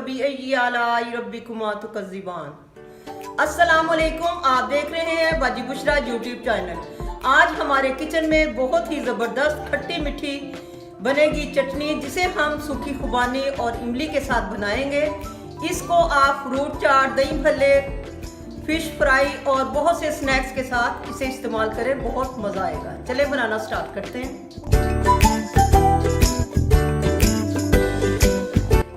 फबी आलाई रब्बिकुमा तुकज़्ज़िबान। अस्सलामुअलैकुम, आप देख रहे हैं बाजी बुशरा यूट्यूब चैनल। आज हमारे किचन में बहुत ही ज़बरदस्त खट्टी मीठी बनेगी चटनी, जिसे हम सूखी खुबानी और इमली के साथ बनाएंगे। इसको आप फ्रूट चाट, दही भल्ले, फिश फ्राई और बहुत से स्नैक्स के साथ इसे इस्तेमाल करें, बहुत मज़ा आएगा। चले बनाना स्टार्ट करते हैं।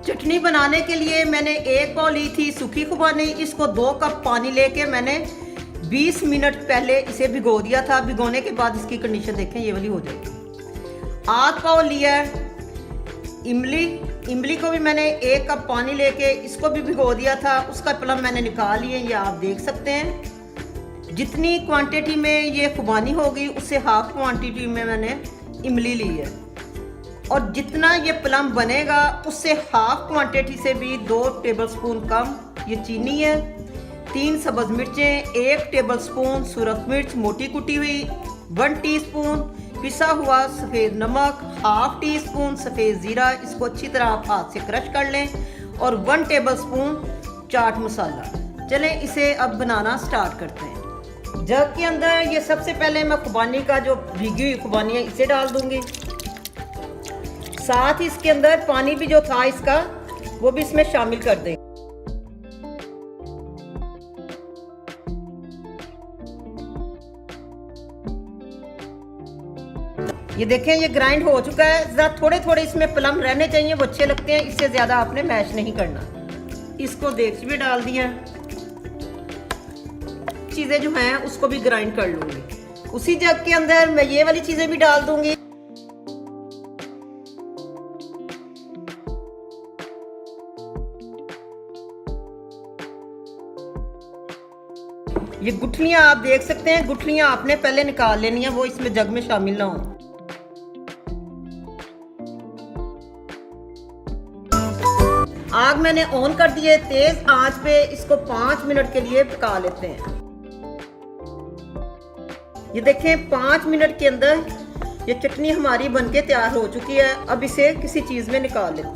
चटनी बनाने के लिए मैंने एक पाव ली थी सूखी खुबानी। इसको 2 कप पानी लेके मैंने 20 मिनट पहले इसे भिगो दिया था। भिगोने के बाद इसकी कंडीशन देखें, ये वाली हो जाएगी। आध पाव लिया इमली को भी मैंने 1 कप पानी लेके इसको भी भिगो दिया था। उसका पलम मैंने निकाल लिए, ये आप देख सकते हैं। जितनी क्वांटिटी में ये खुबानी होगी उससे हाफ क्वांटिटी में मैंने इमली ली है, और जितना ये प्लम बनेगा उससे हाफ क्वांटिटी से भी 2 टेबलस्पून कम ये चीनी है। 3 सब्ज़ मिर्चें, 1 टेबलस्पून सुरख मिर्च मोटी कुटी हुई, 1 टीस्पून पिसा हुआ सफ़ेद नमक, हाफ टी स्पून सफ़ेद ज़ीरा। इसको अच्छी तरह आप हाथ से क्रश कर लें, और 1 टेबलस्पून चाट मसाला। चलें इसे अब बनाना स्टार्ट करते हैं। जग के अंदर ये सबसे पहले मैं खुबानी का जो भीगी हुई खुबानी है इसे डाल दूंगी। साथ ही इसके अंदर पानी भी जो था इसका वो भी इसमें शामिल कर दें। ये देखें, ये ग्राइंड हो चुका है। थोड़े थोड़े इसमें प्लम रहने चाहिए, वो अच्छे लगते हैं। इससे ज्यादा आपने मैश नहीं करना। इसको देगची में डाल दिया। चीजें जो हैं उसको भी ग्राइंड कर लूंगी। उसी जग के अंदर मैं ये वाली चीजें भी डाल दूंगी। ये गुठलियां आप देख सकते हैं, गुठलियां आपने पहले निकाल लेनी है, वो इसमें जग में शामिल ना हो। आग मैंने ऑन कर दी है, तेज आंच पे इसको 5 मिनट के लिए पका लेते हैं। ये देखें, 5 मिनट के अंदर ये चटनी हमारी बनके तैयार हो चुकी है। अब इसे किसी चीज में निकाल लेते हैं।